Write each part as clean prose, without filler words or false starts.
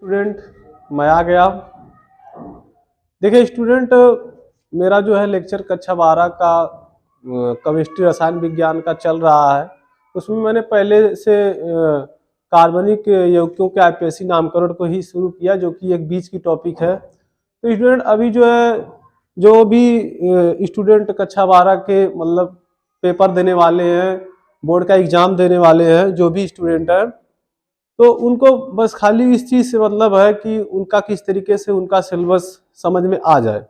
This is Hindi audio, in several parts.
स्टूडेंट मैं आ गया। देखिए स्टूडेंट, मेरा जो है लेक्चर कक्षा 12 का केमिस्ट्री रसायन विज्ञान का चल रहा है। उसमें मैंने पहले से कार्बनिक यौगिकों के आईपीएसी नामकरण को ही शुरू किया, जो कि एक बीच की टॉपिक है। तो स्टूडेंट अभी जो है, जो भी स्टूडेंट कक्षा 12 के मतलब पेपर देने वाले हैं, बोर्ड का एग्जाम देने वाले हैं, जो भी स्टूडेंट है, तो उनको बस खाली इस चीज़ से मतलब है कि उनका किस तरीके से उनका सिलेबस समझ में आ जाए।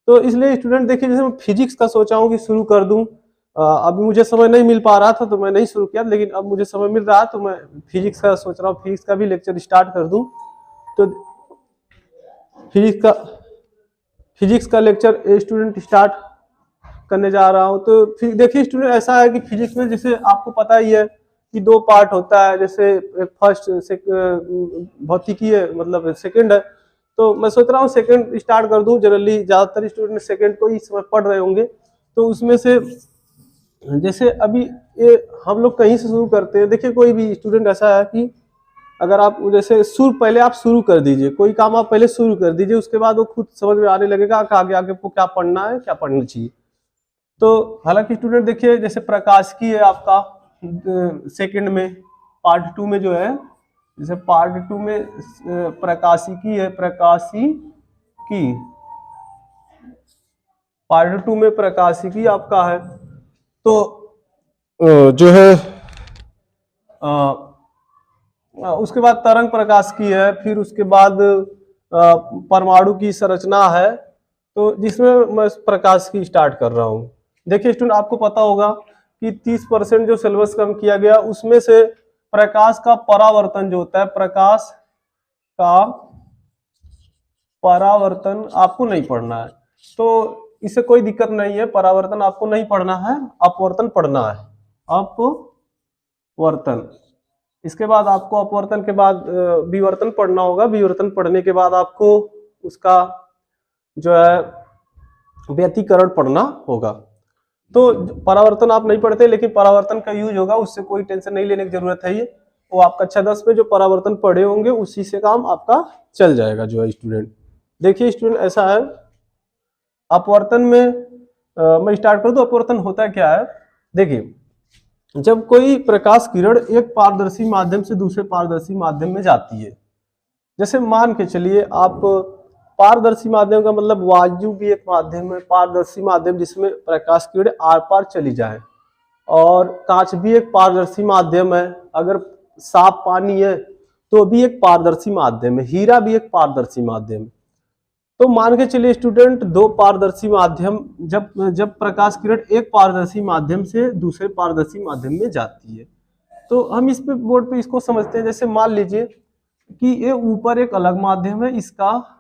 तो इसलिए स्टूडेंट देखिए, जैसे मैं फिजिक्स का सोचा हूँ कि शुरू कर दूँ। अभी मुझे समय नहीं मिल पा रहा था तो मैं नहीं शुरू किया, लेकिन अब मुझे समय मिल रहा है तो मैं फिजिक्स का सोच रहा हूँ, फिजिक्स का भी लेक्चर स्टार्ट कर दूँ। तो फिजिक्स का लेक्चर स्टूडेंट स्टार्ट करने जा रहा हूँ। तो फिर देखिए स्टूडेंट, ऐसा है कि फिजिक्स में जैसे आपको पता ही है कि दो पार्ट होता है। जैसे फर्स्ट भौतिकी है, मतलब सेकंड है। तो मैं सोच रहा हूँ सेकंड स्टार्ट कर दूं। जनरली ज़्यादातर स्टूडेंट सेकंड को ही इस समय पढ़ रहे होंगे। तो उसमें से जैसे अभी ये हम लोग कहीं से शुरू करते हैं। देखिए कोई भी स्टूडेंट ऐसा है कि अगर आप जैसे पहले आप शुरू कर दीजिए, कोई काम आप पहले शुरू कर दीजिए, उसके बाद वो खुद समझ में आने लगेगा कि आगे आगे आपको क्या पढ़ना है, क्या पढ़ना चाहिए। तो हालांकि स्टूडेंट देखिए, जैसे प्रकाशिकी है आपका सेकंड में, पार्ट 2 में जो है, जैसे पार्ट 2 में प्रकाशिकी है, प्रकाशिकी पार्ट 2 में प्रकाशिकी आपका है। तो जो है उसके बाद तरंग प्रकाश की है, फिर उसके बाद परमाणु की संरचना है। तो जिसमें मैं प्रकाश की स्टार्ट कर रहा हूँ। देखिए स्टूडेंट, आपको पता होगा कि 30% जो सिलेबस कम किया गया, उसमें से प्रकाश का परावर्तन जो होता है, प्रकाश का परावर्तन आपको नहीं पढ़ना है। तो इससे कोई दिक्कत नहीं है, परावर्तन आपको नहीं पढ़ना है, अपवर्तन पढ़ना है। अपवर्तन, इसके बाद आपको अपवर्तन के बाद विवर्तन पढ़ना होगा। विवर्तन पढ़ने के बाद आपको उसका जो है व्यतिकरण पढ़ना होगा। तो परावर्तन आप नहीं पढ़ते, लेकिन परावर्तन का यूज होगा, उससे कोई टेंशन नहीं लेने की जरूरत है। ये वो आप कक्षा 10 में जो परावर्तन पढ़े होंगे उसी से काम आपका चल जाएगा जो है स्टूडेंट। देखिए स्टूडेंट, ऐसा है अपवर्तन में मैं स्टार्ट कर दूं। अपवर्तन होता क्या है, देखिए जब कोई प्रकाश किरण एक पारदर्शी माध्यम से दूसरे पारदर्शी माध्यम में जाती है। जैसे मान के चलिए आप, पारदर्शी माध्यम का मतलब वायु भी एक माध्यम है, पारदर्शी माध्यम जिसमें प्रकाश किरण आर पार चली जाए। और कांच भी एक पारदर्शी माध्यम है, अगर साफ पानी है तो भी एक पारदर्शी माध्यम है, हीरा भी एक पारदर्शी माध्यम है। तो मान के चलिए स्टूडेंट, दो पारदर्शी माध्यम, जब जब प्रकाश किरण एक पारदर्शी माध्यम से दूसरे पारदर्शी माध्यम में जाती है, तो हम इस पे बोर्ड पे इसको समझते हैं। जैसे मान लीजिए कि ये ऊपर एक अलग माध्यम है, इसका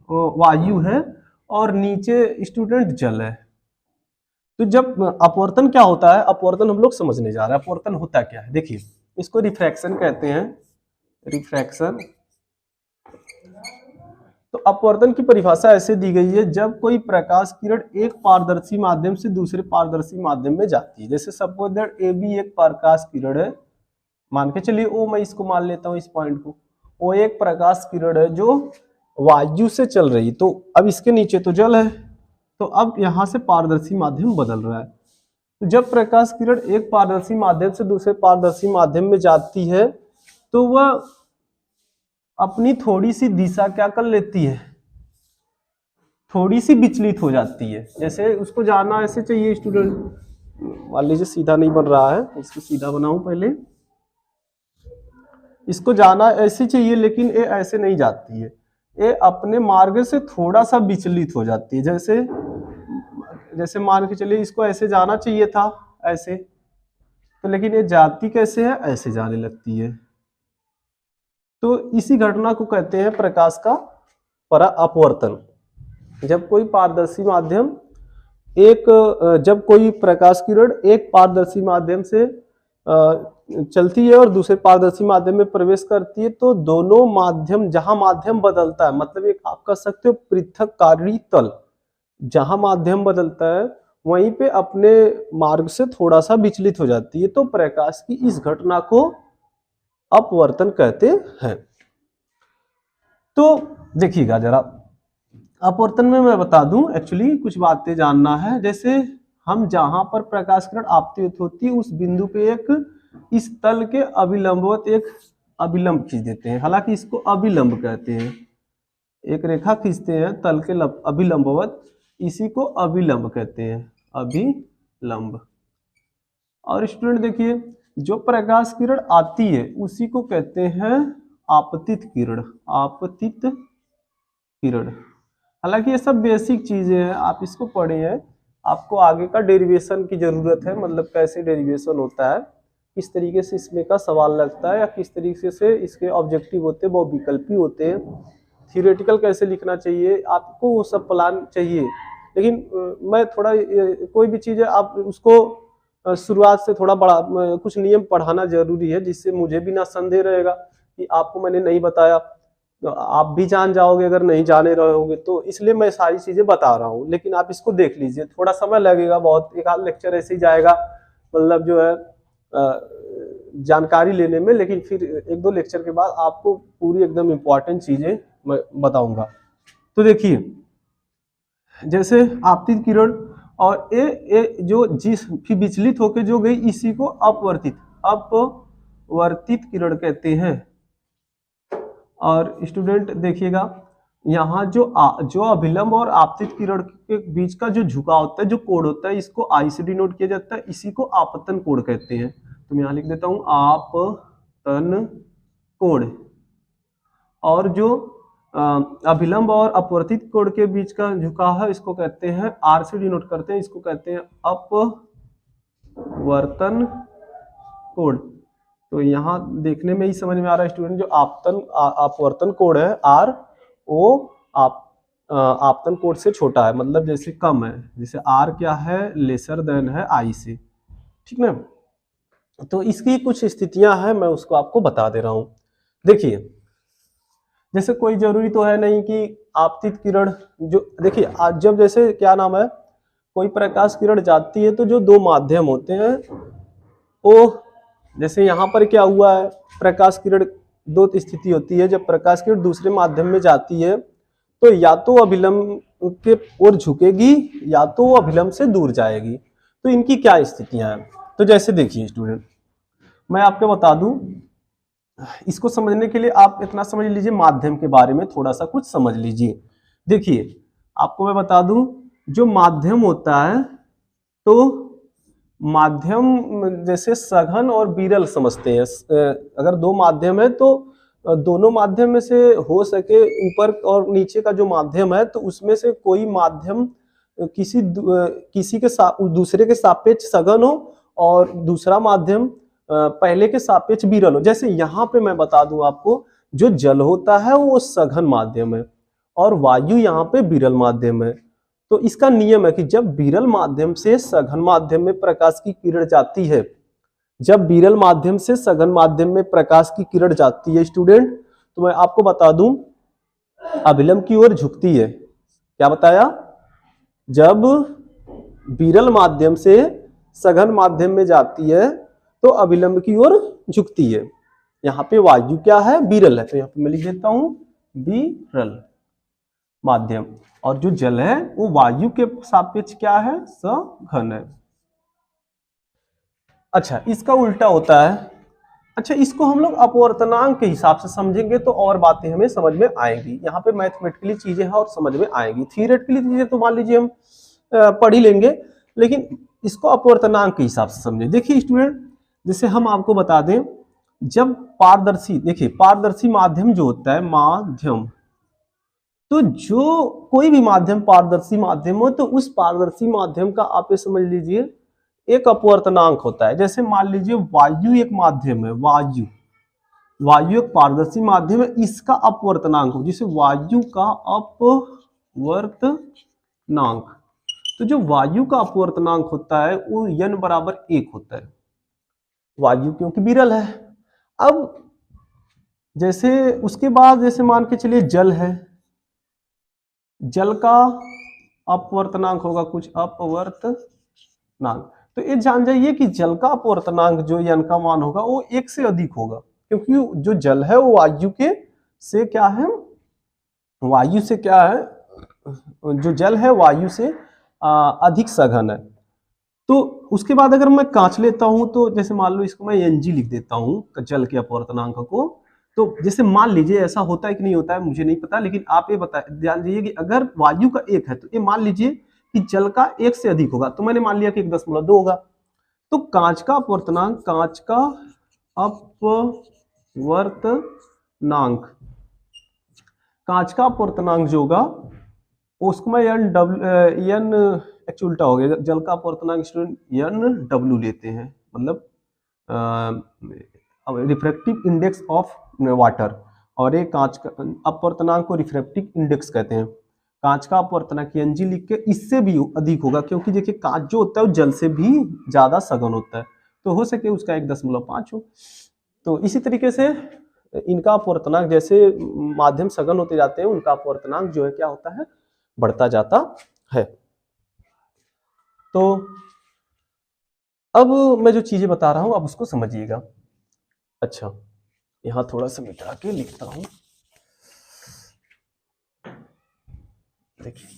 वायु है, और नीचे स्टूडेंट जल है। तो जब अपवर्तन क्या होता है, अपवर्तन हम लोग समझने जा रहे हैं। अपवर्तन होता क्या है, देखिए इसको रिफ्रैक्शन कहते हैं, रिफ्रैक्शन। तो अपवर्तन की परिभाषा ऐसे दी गई है, जब कोई प्रकाश किरण एक पारदर्शी माध्यम से दूसरे पारदर्शी माध्यम में जाती है। जैसे सपोज दैट ए बी एक प्रकाश किरण है, मान के चलिए ओ, मैं इसको मान लेता हूं, इस पॉइंट को। ओ एक प्रकाश किरण है जो वायु से चल रही, तो अब इसके नीचे तो जल है, तो अब यहां से पारदर्शी माध्यम बदल रहा है। तो जब प्रकाश किरण एक पारदर्शी माध्यम से दूसरे पारदर्शी माध्यम में जाती है, तो वह अपनी थोड़ी सी दिशा क्या कर लेती है, थोड़ी सी विचलित हो जाती है। जैसे उसको जाना ऐसे चाहिए स्टूडेंट, मान लीजिए सीधा नहीं बन रहा है, इसको सीधा बनाऊं पहले। इसको जाना ऐसे चाहिए, लेकिन ये ऐसे नहीं जाती है, ये अपने मार्ग से थोड़ा सा विचलित हो जाती है। जैसे जैसे मान के चलिए इसको ऐसे जाना चाहिए था, ऐसे, तो लेकिन ये जाती कैसे है, ऐसे जाने लगती है। तो इसी घटना को कहते हैं प्रकाश का अपवर्तन। जब कोई पारदर्शी माध्यम जब कोई प्रकाश किरण एक पारदर्शी माध्यम से चलती है और दूसरे पारदर्शी माध्यम में प्रवेश करती है, तो दोनों माध्यम, जहां माध्यम बदलता है, मतलब एक आप कह सकते हो पृथक्कारी तल, जहां माध्यम बदलता है वहीं पे अपने मार्ग से थोड़ा सा विचलित हो जाती है। तो प्रकाश की इस घटना को अपवर्तन कहते हैं। तो देखिएगा जरा, अपवर्तन में मैं बता दूं, एक्चुअली कुछ बातें जानना है। जैसे हम जहां पर प्रकाश किरण आपतित होती है उस बिंदु पे एक इस तल के अभिलंबवत एक अभिलंब खींच देते हैं, हालांकि इसको अभिलंब कहते हैं। एक रेखा खींचते हैं तल के अभिलंबवत, इसी को अभिलंब कहते हैं, अभिलंब। और स्टूडेंट देखिए, जो प्रकाश किरण आती है उसी को कहते हैं आपतित किरण, आपतित किरण। हालांकि ये सब बेसिक चीजें हैं, आप इसको पढ़े हैं, आपको आगे का डेरिवेशन की जरूरत है, मतलब कैसे डेरिवेशन होता है, किस तरीके से इसमें का सवाल लगता है, या किस तरीके से इसके ऑब्जेक्टिव होते हैं, वो विकल्पी होते हैं, थियोरेटिकल कैसे लिखना चाहिए, आपको वो सब प्लान चाहिए। लेकिन मैं थोड़ा कोई भी चीज़ है आप उसको शुरुआत से थोड़ा बड़ा कुछ नियम पढ़ाना जरूरी है, जिससे मुझे भी ना संदेह रहेगा कि आपको मैंने नहीं बताया, तो आप भी जान जाओगे अगर नहीं जाने रहोगे। तो इसलिए मैं सारी चीजें बता रहा हूँ, लेकिन आप इसको देख लीजिए, थोड़ा समय लगेगा, बहुत एक आध लेक्चर ऐसे ही जाएगा, मतलब जो है जानकारी लेने में, लेकिन फिर एक दो लेक्चर के बाद आपको पूरी एकदम इम्पोर्टेंट चीजें मैं बताऊंगा। तो देखिए, जैसे आपतित किरण और ए जो जिस भी विचलित होकर जो गई, इसी को अपवर्तित किरण कहते हैं। और स्टूडेंट देखिएगा, यहाँ जो अभिलंब और आपतित किरण के बीच का जो झुकाव होता है, जो कोण होता है, इसको आई से डिनोट किया जाता है, इसी को आपतन कोण कहते हैं। तो मैं यहाँ लिख देता हूँ आपतन कोण। और जो अभिलंब और अपवर्तित कोण के बीच का झुकाव है, इसको कहते हैं, आर से डिनोट करते हैं, इसको कहते हैं अपवर्तन कोण। तो यहाँ देखने में ही समझ में आ रहा है स्टूडेंट, जो अपवर्तन कोण है आर, वो आपतन कोण से छोटा है, मतलब जैसे कम है, जैसे आर क्या है, लेसर देन है आई से, ठीक ना। तो इसकी कुछ स्थितियां हैं, मैं उसको आपको बता दे रहा हूं। देखिए, जैसे कोई जरूरी तो है नहीं कि आपतित किरण जो, देखिए आज जब जैसे क्या नाम है, कोई प्रकाश किरण जाती है तो जो दो माध्यम होते हैं वो, जैसे यहाँ पर क्या हुआ है, प्रकाश किरण दो स्थिति होती है, जब प्रकाश किरण दूसरे माध्यम में जाती है तो या तो अभिलंब के ओर झुकेगी या तो वो अभिलंब से दूर जाएगी। तो इनकी क्या स्थितियां हैं, तो जैसे देखिए स्टूडेंट, मैं आपको बता दूं, इसको समझने के लिए आप इतना समझ लीजिए, माध्यम के बारे में थोड़ा सा कुछ समझ लीजिए। देखिए, आपको मैं बता दूं, जो माध्यम होता है, तो माध्यम जैसे सघन और विरल समझते हैं। अगर दो माध्यम है तो दोनों माध्यम में से हो सके ऊपर और नीचे का जो माध्यम है, तो उसमें से कोई माध्यम किसी के दूसरे के सापेक्ष सघन हो और दूसरा माध्यम पहले के सापेक्ष विरल हो। जैसे यहाँ पे मैं बता दूं आपको, जो जल होता है वो सघन माध्यम है और वायु यहाँ पे विरल माध्यम है। तो इसका नियम है कि जब विरल माध्यम से सघन माध्यम में प्रकाश की किरण जाती है, जब विरल माध्यम से सघन माध्यम में प्रकाश की किरण जाती है स्टूडेंट, तो मैं आपको बता दूं, अभिलंब की ओर झुकती है। क्या बताया, जब विरल माध्यम से सघन माध्यम में जाती है तो अभिलंब की ओर झुकती है। यहाँ पे वायु क्या है, विरल है, तो यहाँ पे मैं लिख देता हूं विरल माध्यम, और जो जल है वो वायु के सापेक्ष क्या है, सघन है। अच्छा, इसका उल्टा होता है। अच्छा, इसको हम लोग अपवर्तनांक के हिसाब से समझेंगे तो और बातें हमें समझ में आएंगी। यहाँ पे मैथमेटिकली चीजें हैं और समझ में आएंगी, थियोरेटिकली चीजें तो मान लीजिए हम पढ़ ही लेंगे, लेकिन इसको अपवर्तनांक के हिसाब से समझे। देखिए स्टूडेंट, जैसे हम आपको बता दें, जब पारदर्शी, देखिए पारदर्शी माध्यम जो होता है, माध्यम, तो जो कोई भी माध्यम पारदर्शी माध्यम हो तो उस पारदर्शी माध्यम का आप ये समझ लीजिए एक अपवर्तनांक होता है। जैसे मान लीजिए वायु एक माध्यम है, वायु एक पारदर्शी माध्यम है, इसका अपवर्तनांक हो, जिसे वायु का अपवर्तनांक, तो जो वायु का अपवर्तनांक होता है वो n बराबर 1 होता है, वायु क्योंकि विरल है। अब जैसे उसके बाद जैसे मान के चलिए जल है, जल का अपवर्तनांक होगा कुछ अपवर्तनांक, तो ये जान जाइए कि जल का अपवर्तनांक जो n का मान होगा वो 1 से अधिक होगा, क्योंकि जो जल है वो वायु के से क्या है, वायु से क्या है, जो जल है वायु से अधिक सघन है। तो उसके बाद अगर मैं कांच लेता हूं तो जैसे मान लो इसको मैं Ng लिख देता हूं जल के अपवर्तनांक को। तो जैसे मान लीजिए ऐसा होता है कि नहीं होता है मुझे नहीं पता, लेकिन आप ये बता ध्यान दीजिए कि अगर वायु का 1 है तो ये मान लीजिए कि जल का 1 से अधिक होगा, तो मैंने मान लिया कि 1.2 होगा। तो कांच का अपवर्तनांक, कांच का अपवर्तनांक, कांच का अपवर्तनांक जो होगा उसको मैं एन एक्चुअली उल्टा हो गया, जल का अपवर्तनांक स्टूडेंट NW लेते हैं, मतलब रिफ्रैक्टिव इंडेक्स ऑफ वाटर, और एक कांच का अपवर्तनांक को रिफ्रैक्टिव इंडेक्स कहते हैं। कांच का अपवर्तनांक Ng लिख के इससे भी अधिक होगा, क्योंकि देखिए कांच जो होता है वो जल से भी ज्यादा सघन होता है, तो हो सके उसका 1.5 हो। तो इसी तरीके से इनका अपवर्तनांक जैसे माध्यम सघन होते जाते हैं उनका अपवर्तनांक जो है क्या होता है, बढ़ता जाता है। तो अब मैं जो चीजें बता रहा हूं आप उसको समझिएगा। अच्छा, यहां थोड़ा सा मिटा के लिखता हूं, देखिए।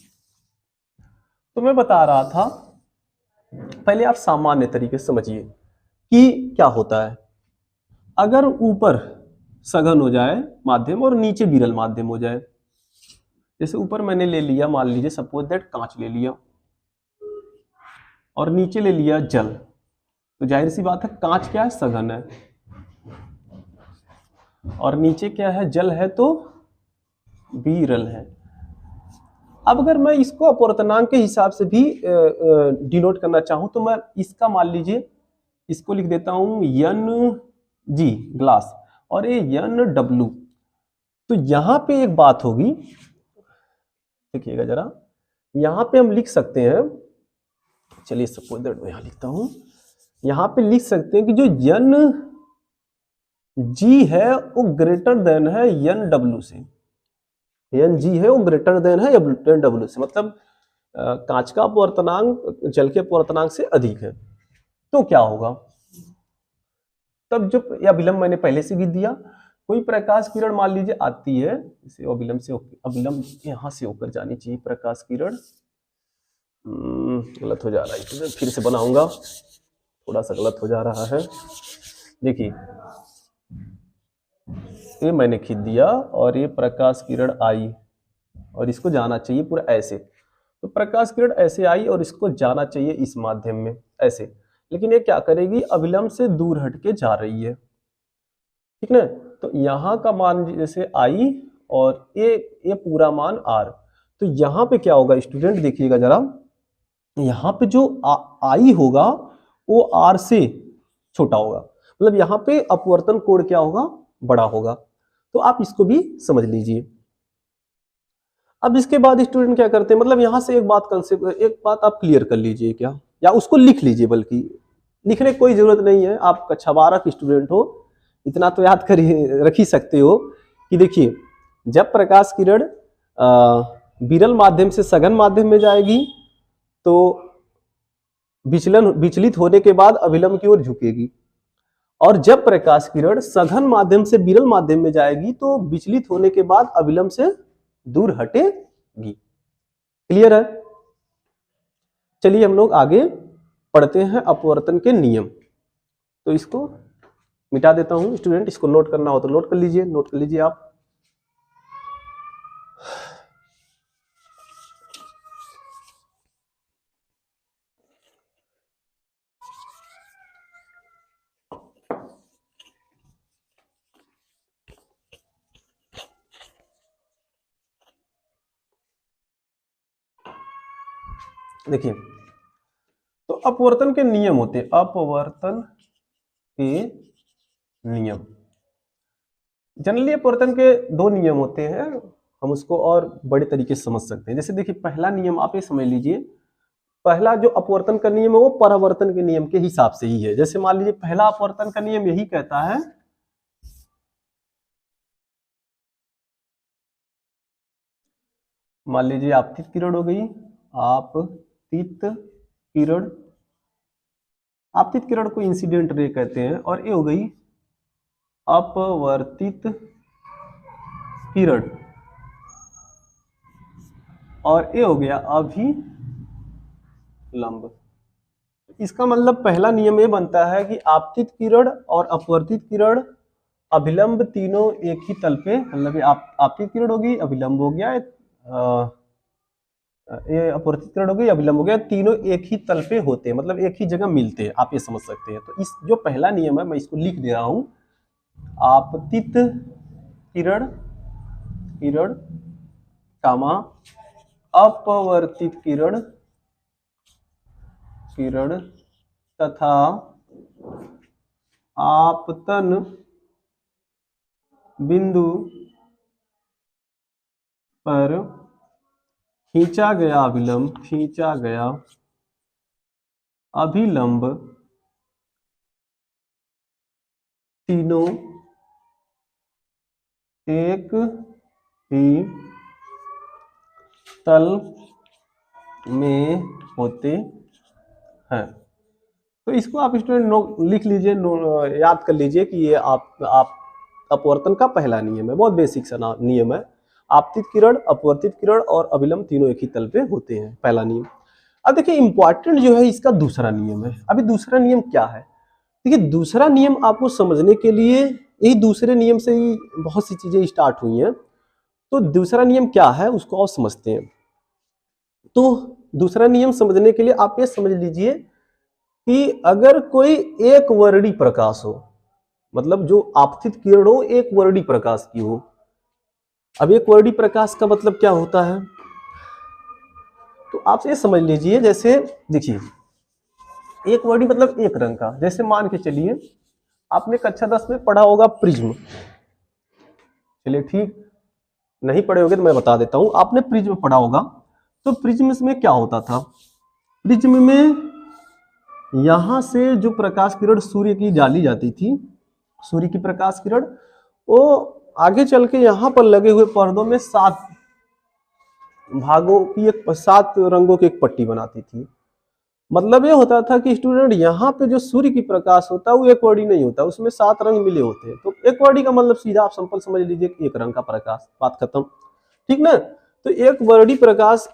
तो मैं बता रहा था, पहले आप सामान्य तरीके से समझिए कि क्या होता है अगर ऊपर सघन हो जाए माध्यम और नीचे विरल माध्यम हो जाए। जैसे ऊपर मैंने ले लिया, मान लीजिए सपोज दैट कांच ले लिया, और नीचे ले लिया जल, तो जाहिर सी बात है कांच क्या है, सघन है, और नीचे क्या है, जल है, तो विरल है। अब अगर मैं इसको अपवर्तनांक के हिसाब से भी डिनोट करना चाहूं तो मैं इसका मान लीजिए इसको लिख देता हूं Ng ग्लास, और ये NW। तो यहां पे एक बात होगी, देखिएगा जरा, यहां पे हम लिख सकते हैं, चलिए सपोज दैट मैं यहां लिखता हूं, यहां पे लिख सकते हैं कि जो Ng है वो ग्रेटर देन है NW से, Ng है वो ग्रेटर देन है NW से, मतलब कांच का अपवर्तनांक जल के अपवर्तनांक से अधिक है। तो क्या होगा, तब जब यह अभिलंब मैंने पहले से गिन दिया, कोई प्रकाश किरण मान लीजिए आती है, इसे अभिलंब से, अभिलंब यहां से होकर जानी चाहिए प्रकाश किरण, गलत हो जा रहा है, फिर से बनाऊंगा, थोड़ा सा गलत हो जा रहा है। देखिए ये मैंने खींच दिया और ये प्रकाश किरण आई और इसको जाना चाहिए पूरा ऐसे, तो प्रकाश किरण ऐसे आई और इसको जाना चाहिए इस माध्यम में ऐसे, लेकिन ये क्या करेगी, अभिलंब से दूर हटके जा रही है, ठीक ना। तो यहाँ का मान जैसे आई और ये पूरा मान R, तो यहाँ पे क्या होगा स्टूडेंट, देखिएगा जरा, यहाँ पे जो आई होगा वो R से छोटा होगा, मतलब यहाँ पे अपवर्तन कोण क्या होगा, बड़ा होगा। तो आप इसको भी समझ लीजिए। अब इसके बाद स्टूडेंट क्या करते हैं, मतलब यहां से एक बात कंसेप्ट, एक बात आप क्लियर कर लीजिए क्या, या उसको लिख लीजिए, बल्कि लिखने की कोई जरूरत नहीं है, आप कक्षा 12 के स्टूडेंट हो, इतना तो याद कर रख ही सकते हो कि देखिए जब प्रकाश किरण विरल माध्यम से सघन माध्यम में जाएगी तो विचलित होने के बाद अभिलंब की ओर झुकेगी, और जब प्रकाश किरण सघन माध्यम से विरल माध्यम में जाएगी तो विचलित होने के बाद अभिलंब से दूर हटेगी। क्लियर है। चलिए हम लोग आगे पढ़ते हैं अपवर्तन के नियम। तो इसको मिटा देता हूं स्टूडेंट, इसको नोट करना हो तो नोट कर लीजिए, नोट कर लीजिए आप। देखिए तो अपवर्तन के नियम होते हैं, अपवर्तन के नियम, जनरली अपवर्तन के 2 नियम होते हैं, हम उसको और बड़े तरीके से समझ सकते हैं। जैसे देखिए पहला नियम आप ये समझ लीजिए, पहला जो अपवर्तन का नियम है वो परावर्तन के नियम के हिसाब से ही है। जैसे मान लीजिए पहला अपवर्तन का नियम यही कहता है, मान लीजिए आपतित किरण हो गई, आपतित किरण, आपतित किरण को इंसिडेंट रे कहते हैं, और ये हो गई अपवर्तित किरण, और ए हो गया अभिलंब। इसका मतलब पहला नियम ये बनता है कि आपतित किरण और अपवर्तित किरण अभिलंब तीनों एक ही तल पे, मतलब आपतित किरण होगी, अभिलंब हो गया, ये अपवर्तित किरण हो गई, अभिलंब हो गया, तीनों एक ही तल पे होते हैं, मतलब एक ही जगह मिलते हैं, आप ये समझ सकते हैं। तो इस जो पहला नियम है मैं इसको लिख दे रहा हूं, आपतित किरण किरण कामा अपवर्तित किरण किरण तथा आपतन बिंदु पर खींचा गया अभिलंब तीनों एक ही तल में होते हैं। तो इसको आप स्टूडेंट लिख लीजिए, याद कर लीजिए कि ये आप अपवर्तन का पहला नियम है, बहुत बेसिक सा नियम है। आपतित किरण, अपवर्तित किरण और अभिलंब तीनों एक ही तल पे होते हैं, पहला नियम। अब देखिए इंपॉर्टेंट जो है इसका दूसरा नियम है। अभी दूसरा नियम क्या है? देखिए दूसरा नियम आपको समझने के लिए, यही दूसरे नियम से ही बहुत सी चीजें स्टार्ट हुई हैं। तो दूसरा नियम क्या है उसको आप समझते हैं। तो दूसरा नियम समझने के लिए आप ये समझ लीजिए कि अगर कोई एक वर्णी प्रकाश हो, मतलब जो आपतित किरण हो एक वर्णी प्रकाश की हो। अब एक वर्णी प्रकाश का मतलब क्या होता है, तो आप ये समझ लीजिए, जैसे देखिए एक वर्णी मतलब एक रंग का, जैसे मान के चलिए आपने कक्षा 10 में पढ़ा होगा प्रिज्म। चलिए ठीक, नहीं पढ़े होगे तो मैं बता देता हूं, आपने प्रिज्म पढ़ा होगा। तो प्रिज्म में क्या होता था, प्रिज्म में यहां से जो प्रकाश किरण सूर्य की डाली जाती थी, सूर्य की प्रकाश किरण, वो आगे चल के यहां पर लगे हुए पर्दों में 7 भागों की 7 रंगों की एक पट्टी बनाती थी। मतलब ये होता था कि स्टूडेंट यहाँ पे जो सूर्य की प्रकाश होता है वो एक वर्णी नहीं होता, उसमें 7 रंग मिले होते हैं। तो एक वर्णी का मतलब सीधा आप सिंपल समझ लीजिए कि एक रंग का प्रकाश, बात खत्म, ठीक ना। तो एक वर्णी प्रकाश,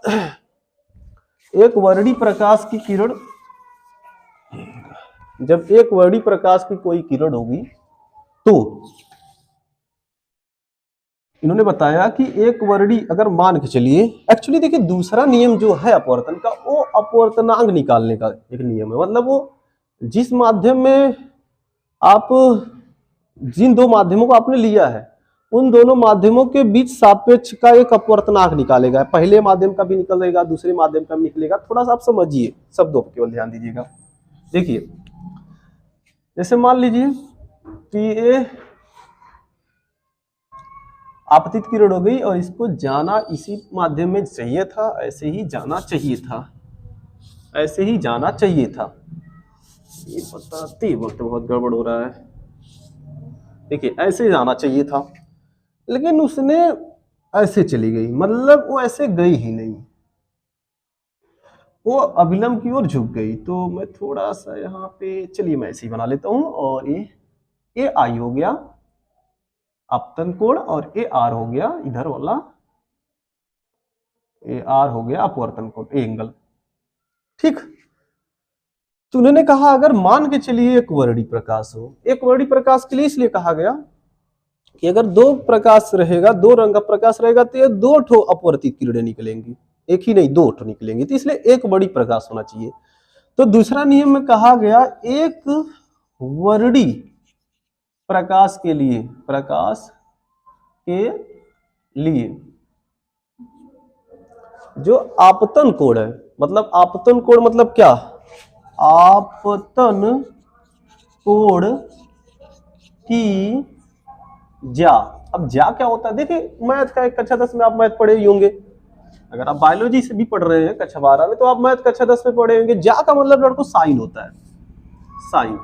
एक वर्णी प्रकाश की किरण, जब एक वर्णी प्रकाश की कोई किरण होगी तो इन्होंने बताया कि एक वर्णी अगर मान के चलिए, एक्चुअली देखिए दूसरा नियम जो है अपवर्तन का, वो अपवर्तनांक निकालने का एक नियम है। मतलब वो जिस माध्यम में आप, जिन दो माध्यमों को आपने लिया है उन दोनों माध्यमों के बीच सापेक्ष का एक अपवर्तनांक निकालेगा। पहले माध्यम का भी निकलेगा, दूसरे माध्यम का भी निकलेगा। थोड़ा सा आप समझिए, शब्दों पर केवल ध्यान दीजिएगा। देखिए जैसे मान लीजिए कि ये आपतित किरण हो गई और इसको जाना इसी माध्यम में चाहिए था, ऐसे ही जाना चाहिए था, ऐसे ही जाना चाहिए था। ये बताते वक्त बहुत गड़बड़ हो रहा है। देखिए ऐसे ही जाना चाहिए था, लेकिन उसने ऐसे चली गई, मतलब वो ऐसे गई ही नहीं, वो अभिलंब की ओर झुक गई। तो मैं थोड़ा सा यहाँ पे, चलिए मैं ऐसे ही बना लेता हूं, और ये आई हो गया आपतन कोण, और ए आर हो गया इधर वाला, ए आर हो गया अपवर्तन कोण, एंगल, ठीक। तो उन्होंने कहा अगर मान के चलिए एक वर्णी प्रकाश हो, एक वर्णी प्रकाश के लिए इसलिए कहा गया कि अगर दो प्रकाश रहेगा, दो रंग का प्रकाश रहेगा, तो ये 2 ठो अपवर्तित किरणें निकलेंगी, एक ही नहीं 2 ठो निकलेंगी, तो इसलिए एक वर्णी प्रकाश होना चाहिए। तो दूसरा नियम में कहा गया एक वर्णी प्रकाश के लिए, प्रकाश के लिए जो आपतन कोण है, मतलब आपतन कोण मतलब क्या, आपतन कोण की ज्या। अब ज्या क्या होता है, देखिए मैथ का एक कक्षा 10 में आप मैथ पढ़े ही होंगे, अगर आप बायोलॉजी से भी पढ़ रहे हैं कक्षा 12 में तो आप मैथ कक्षा 10 में पढ़े होंगे। ज्या का मतलब लड़कों साइन होता है, साइन,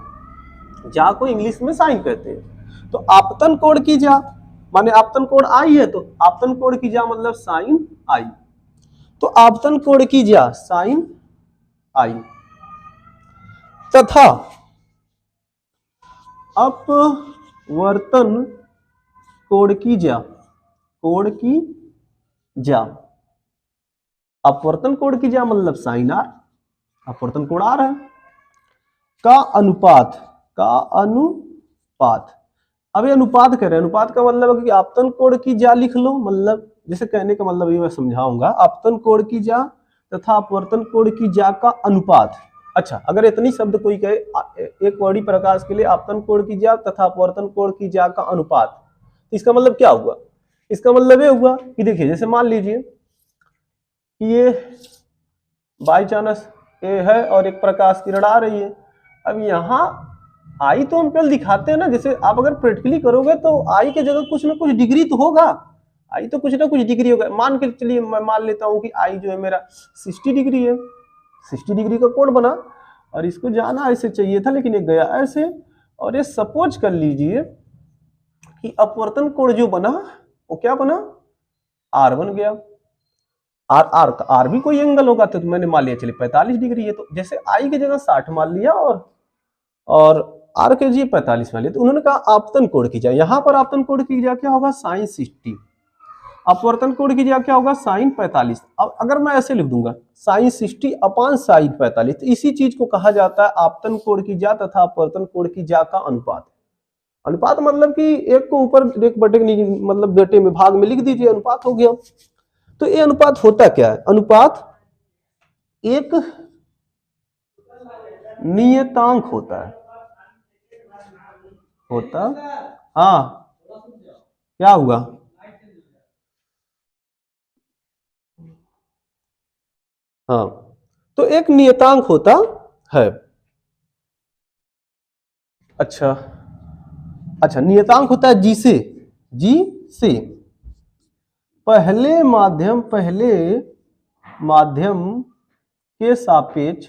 ज्या को इंग्लिश में साइन कहते हैं। तो आपतन कोण की ज्या माने आपतन कोण आई है, तो आपतन कोण की ज्या मतलब साइन आई। तो आपतन कोण की ज्या साइन आई तथा अपवर्तन कोण की ज्या, कोण की ज्या अपवर्तन कोण की ज्या मतलब साइन आर, अपवर्तन कोण आर है, का अनुपात, का अनुपात। अब ये अनुपात कह रहे हैं, अनुपात का मतलब है कि आपतन कोण की ज्या लिख लो, मतलब जैसे कहने का मतलब ये मैं समझाऊंगा, आपतन कोण की ज्या तथा अपवर्तन कोण की ज्या का अनुपात। अच्छा, अगर इतनी शब्द कोई कहे एक वर्णी प्रकाश के लिए आपतन कोण की ज्या तथा अपवर्तन कोण की ज्या का अनुपात, तो इसका मतलब क्या हुआ? इसका मतलब ये हुआ कि देखिए, जैसे मान लीजिए कि ये बाई चांस ए है और एक प्रकाश किरण आ रही है। अब यहाँ आई तो हम केवल दिखाते हैं ना, जैसे आप अगर प्रैक्टिकली करोगे तो आई के जगह कुछ ना कुछ डिग्री तो होगा, आई तो कुछ ना कुछ डिग्री होगा। मान के चलिए मैं मान लेता हूँ कि आई जो है मेरा 60 डिग्री है, 60 डिग्री का कोण बना और इसको जाना ऐसे चाहिए था लेकिन ये गया ऐसे। और ये सपोज कर लीजिए कि अपवर्तन कोण जो बना वो क्या बना, आर बन गया। आर आर आर भी कोई एंगल होगा, तो मैंने मान लिया चलिए 45 डिग्री है, तो जैसे आई की जगह 60 मान लिया और आर के जी 45 मान लिया, तो उन्होंने कहा आपतन कोण की जाए, यहां पर आपतन कोण की जाए क्या होगा, साइन 60, अपवर्तन कोण की जाए क्या होगा, साइन 45। अब अगर मैं ऐसे लिख दूंगा साइन 60 अपॉन साइन 45, तो इसी चीज को कहा जाता है आपतन कोण की जा तथा अपवर्तन कोण की जा का अनुपात। अनुपात मतलब कि एक को ऊपर एक बटे मतलब बेटे में भाग में लिख दीजिए, अनुपात हो गया। तो ये अनुपात होता क्या है, अनुपात एक नियतांक होता है, होता, हाँ क्या हुआ, हाँ तो एक नियतांक होता है। अच्छा अच्छा, नियतांक होता है जी से, जी से पहले माध्यम के सापेक्ष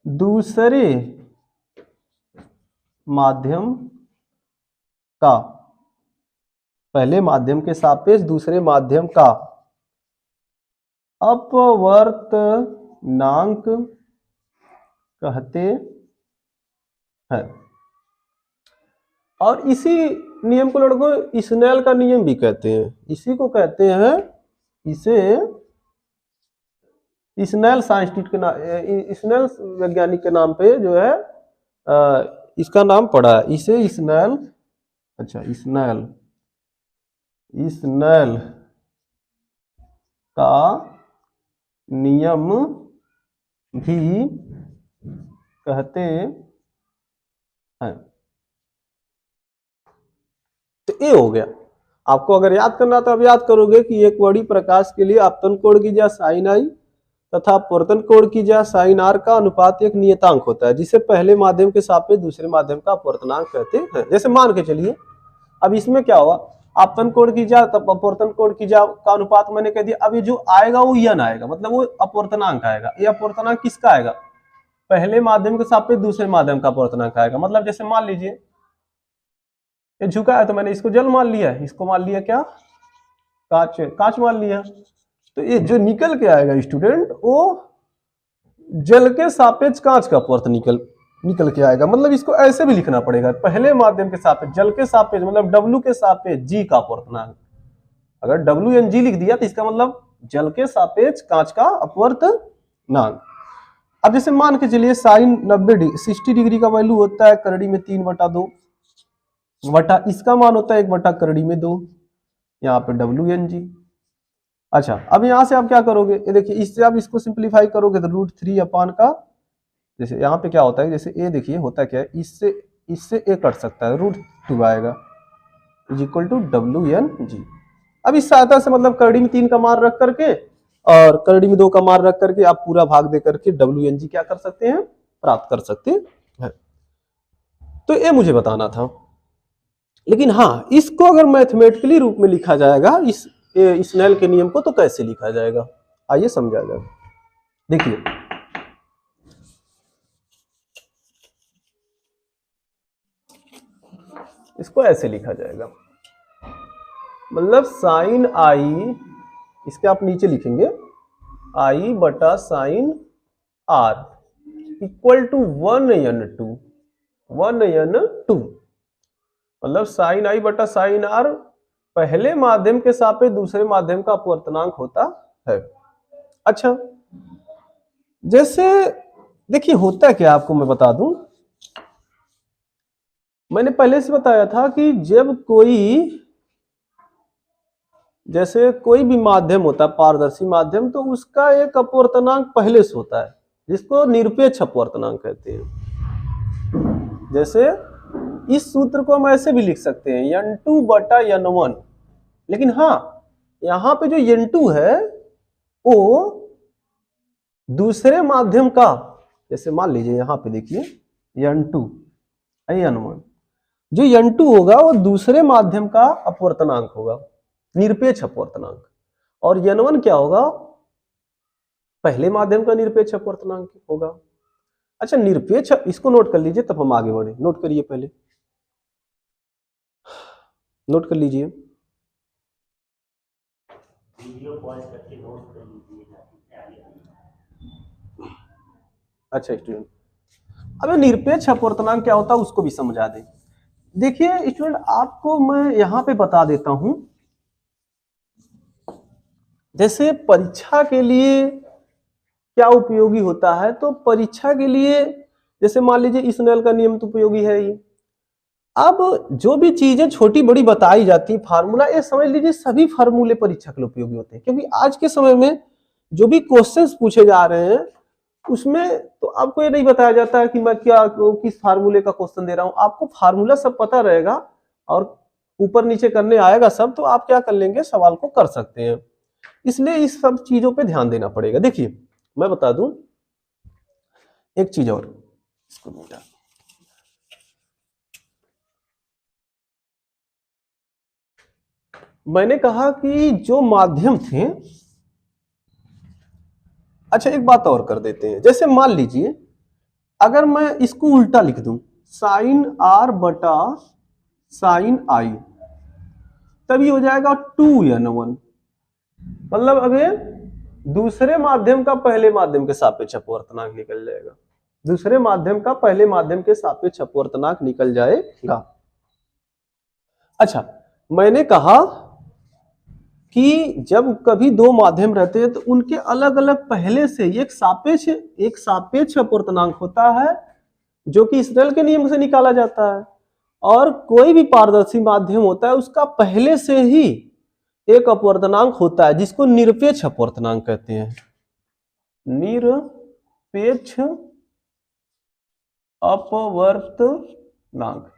दूसरे माध्यम का, पहले माध्यम के सापेक्ष दूसरे माध्यम का अपवर्तनांक कहते हैं। और इसी नियम को लड़कों स्नेल का नियम भी कहते हैं, इसी को कहते हैं, इसे स्नेल साइंटिस्ट के नाम, स्नेल वैज्ञानिक के नाम पे जो है इसका नाम पड़ा है, इसे स्नेल, अच्छा स्नेल का नियम भी कहते हैं। तो ये हो गया, आपको अगर याद करना तो अब याद करोगे कि एक वर्णी प्रकाश के लिए आपतन कोण की जा साइन आई तथा अपवर्तन कोण की जा साइन आर का अनुपात एक नियतांक होता है, जिसे पहले माध्यम के सापेक्ष दूसरे माध्यम का अपवर्तनांक कहते हैं। जैसे मान के चलिए, अब इसमें क्या हुआ, आपतन कोण की जा तब अपवर्तन कोण की जा का अनुपात मैंने कह दिया। अब ये जो आएगा वो यन आएगा, मतलब वो अपवर्तनांक आएगा। ये अपवर्तनांक किसका आएगा, पहले माध्यम के सापेक्ष दूसरे माध्यम का अपवर्तनांक आएगा। मतलब जैसे मान लीजिए ये झुका है तो मैंने इसको जल मान लिया, इसको मान लिया क्या, कांच, कांच मान लिया। तो ये जो निकल के आएगा स्टूडेंट, वो जल के सापेक्ष कांच का अपवर्तन निकल के आएगा। मतलब इसको ऐसे भी लिखना पड़ेगा, पहले माध्यम के सापेक्ष जल के सापेक्ष मतलब डब्ल्यू के सापेक्ष जी का अपवर्तनांक। अगर डब्ल्यू एन जी लिख दिया तो इसका मतलब जल के सापेक्ष कांच का अपवर्तनांक। अब जैसे मान के चलिए साइन 60 डिग्री का वैल्यू होता है करड़ी में 3/2 बटा इसका मान होता है 1 बटा करड़ी में 2, यहाँ पे डब्ल्यू एन जी। अच्छा, अब यहां से आप क्या करोगे, ये देखिए इससे आप इसको सिंप्लीफाई करोगे तो √3 अपान का, जैसे यहाँ पे क्या होता है, जैसे ए देखिए होता क्या है, इससे ए कट सकता है, √2 आएगा इज इक्वल टू WN/G। अब इस सहायता से मतलब करड़ी में 3 का मान रख करके और करड़ी में 2 का मान रख करके आप पूरा भाग दे करके WN/G क्या कर सकते हैं, प्राप्त कर सकते हैं। तो ये मुझे बताना था। लेकिन हाँ, इसको अगर मैथमेटिकली रूप में लिखा जाएगा इस स्नेल के नियम को, तो कैसे लिखा जाएगा, आइए समझा जाए। देखिए इसको ऐसे लिखा जाएगा, मतलब साइन आई, इसके आप नीचे लिखेंगे आई बटा sign are equal to 1n2, मतलब साइन आई बटा साइन आर पहले माध्यम के सापेक्ष दूसरे माध्यम का अपवर्तनांक होता है। अच्छा, जैसे देखिए होता क्या, आपको मैं बता दूं, मैंने पहले से बताया था कि जब जैसे कोई भी माध्यम होता है पारदर्शी माध्यम, तो उसका एक अपवर्तनांक पहले से होता है जिसको निरपेक्ष अपवर्तनांक कहते हैं। जैसे इस सूत्र को हम ऐसे भी लिख सकते हैं n2 बटा n1, लेकिन हाँ यहां पे जो n2 है वो दूसरे माध्यम का, जैसे मान लीजिए यहां पे देखिए n2 n1, जो n2 होगा वो दूसरे माध्यम का अपवर्तनांक होगा, निरपेक्ष अपवर्तनांक, और n1 क्या होगा, पहले माध्यम का निरपेक्ष अपवर्तनांक होगा। अच्छा, निरपेक्ष, इसको नोट कर लीजिए तब हम आगे बढ़े। नोट करिए, पहले नोट कर लीजिए। अच्छा स्टूडेंट, अब निरपेक्ष अपवर्तनांक क्या होता है उसको भी समझा दें। देखिए स्टूडेंट, आपको मैं यहां पे बता देता हूं, जैसे परीक्षा के लिए क्या उपयोगी होता है, तो परीक्षा के लिए जैसे मान लीजिए इस नल का नियम तो उपयोगी है ही। अब जो भी चीजें छोटी बड़ी बताई जाती, फार्मूला, ये समझ लीजिए सभी फार्मूले परीक्षा के लिए उपयोगी होते हैं, क्योंकि आज के समय में जो भी क्वेश्चंस पूछे जा रहे हैं उसमें तो आपको ये नहीं बताया जाता है कि मैं क्या किस फार्मूले का क्वेश्चन दे रहा हूं, आपको फार्मूला सब पता रहेगा और ऊपर नीचे करने आएगा सब, तो आप क्या कर लेंगे, सवाल को कर सकते हैं। इसलिए इस सब चीजों पे ध्यान देना पड़ेगा। देखिए मैं बता दूं एक चीज और, इसको मिटा, मैंने कहा कि जो माध्यम थे, अच्छा एक बात और कर देते हैं, जैसे मान लीजिए अगर मैं इसको उल्टा लिख दूं, साइन आर बटा साइन आई, तभी हो जाएगा 2n1, मतलब अब ये दूसरे माध्यम का पहले माध्यम के सापेक्ष अपवर्तनांक निकल जाएगा, दूसरे माध्यम का पहले माध्यम के सापेक्ष अपवर्तनांक निकल जाएगा। अच्छा, मैंने कहा कि जब कभी दो माध्यम रहते हैं तो उनके अलग अलग पहले से एक सापेक्ष अपवर्तनांक होता है जो कि स्नेल के नियम से निकाला जाता है, और कोई भी पारदर्शी माध्यम होता है उसका पहले से ही एक अपवर्तनांक होता है जिसको निरपेक्ष अपवर्तनांक कहते हैं, निरपेक्ष अपवर्तनांक।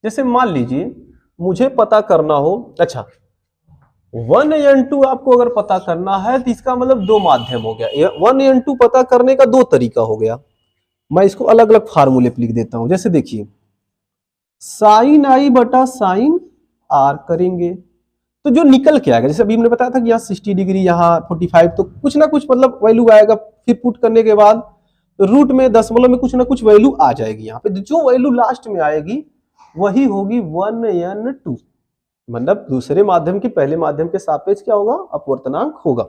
जैसे मान लीजिए मुझे पता करना हो, अच्छा 1n2 आपको अगर पता करना है तो इसका मतलब दो माध्यम हो गया। 1n2 पता करने का दो तरीका हो गया, मैं इसको अलग अलग फार्मूले पे लिख देता हूं। जैसे देखिए साइन आई बटा साइन आर करेंगे तो जो निकल के आएगा, जैसे अभी हमने बताया था कि यहाँ 60 डिग्री, यहाँ 45, तो कुछ ना कुछ मतलब वैल्यू आएगा, फिर पुट करने के बाद रूट में दशमलव में कुछ ना कुछ वैल्यू आ जाएगी। यहाँ पे जो वैल्यू लास्ट में आएगी वही होगी 1n2, मतलब दूसरे माध्यम की पहले माध्यम के सापेक्ष क्या होगा, अपवर्तनांक होगा।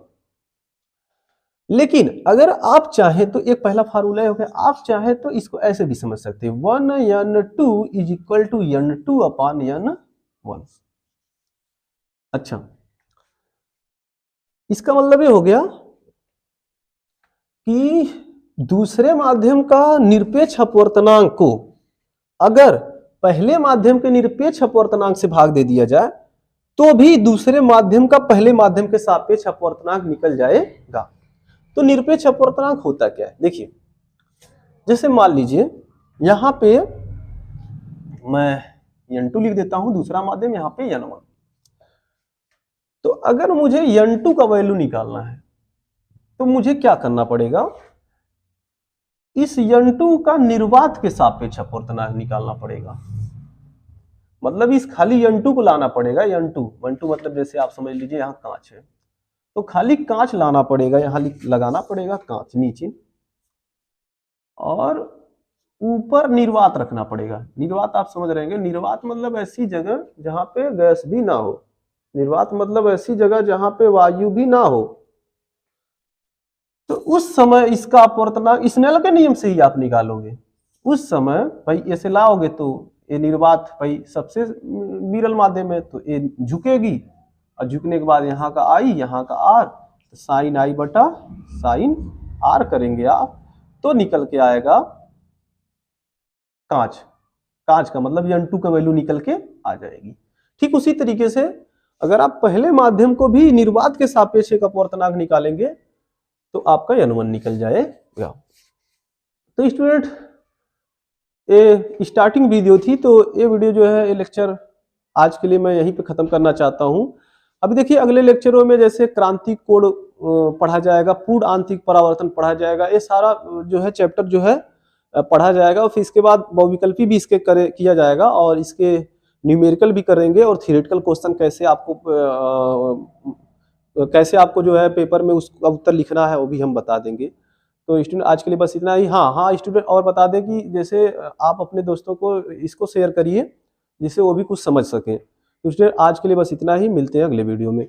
लेकिन अगर आप चाहें तो एक पहला फार्मूला हो गया, आप चाहें तो इसको ऐसे भी समझ सकते हैं, 1n2 is equal to n2 upon n1। अच्छा, इसका मतलब ये हो गया कि दूसरे माध्यम का निरपेक्ष अपवर्तनांक को अगर पहले माध्यम के निरपेक्ष अपवर्तनांक से भाग दे दिया जाए तो भी दूसरे माध्यम का पहले माध्यम के सापेक्ष अपवर्तनांक निकल जाएगा। तो निरपेक्ष अपवर्तनांक होता क्या है, देखिए जैसे मान लीजिए यहां पे मैं n2 लिख देता हूं, दूसरा माध्यम यहां पे n1, तो अगर मुझे n2 का वैल्यू निकालना है तो मुझे क्या करना पड़ेगा, इस n2 का निर्वात के सापेक्ष अपवर्तनांक निकालना पड़ेगा, मतलब इस खाली n2 को लाना पड़ेगा, n2 मतलब जैसे आप समझ लीजिए यहाँ कांच है तो खाली कांच लाना पड़ेगा, यहाँ लगाना पड़ेगा कांच नीचे, और ऊपर निर्वात रखना पड़ेगा। निर्वात आप समझ रहे हैं, निर्वात मतलब ऐसी जगह जहां पे गैस भी ना हो, निर्वात मतलब ऐसी जगह जहां पे वायु भी ना हो। तो उस समय इसका अपवर्तनांक स्नेल के नियम से ही आप निकालोगे, उस समय भाई ऐसे लाओगे तो ये निर्वात भाई सबसे विरल माध्यम है, तो ये झुकेगी, और झुकने के बाद यहाँ का आई, यहाँ का आर, तो साइन आई बटा साइन आर करेंगे आप, तो निकल के आएगा कांच। कांच का मतलब n2 का वैल्यू निकल के आ जाएगी। ठीक उसी तरीके से अगर आप पहले माध्यम को भी निर्वात के सापेक्ष एक अपवर्तनांक निकालेंगे तो आपका n1 निकल जाएगा। तो स्टूडेंट ये स्टार्टिंग वीडियो थी, तो ये वीडियो जो है ये लेक्चर आज के लिए मैं यहीं पे खत्म करना चाहता हूं। अभी देखिए अगले लेक्चरों में जैसे क्रांतिक कोण पढ़ा जाएगा, पूर्ण आंतरिक परावर्तन पढ़ा जाएगा, ये सारा जो है चैप्टर जो है पढ़ा जाएगा, और फिर इसके बाद बहुविकल्पी भी इसके किया जाएगा, और इसके न्यूमेरिकल भी करेंगे, और थियोरेटिकल क्वेश्चन कैसे आपको जो है पेपर में उसका उत्तर लिखना है वो भी हम बता देंगे। तो स्टूडेंट आज के लिए बस इतना ही। हाँ स्टूडेंट और बता दें कि जैसे आप अपने दोस्तों को इसको शेयर करिए जिससे वो भी कुछ समझ सकें। तो स्टूडेंट आज के लिए बस इतना ही, मिलते हैं अगले वीडियो में।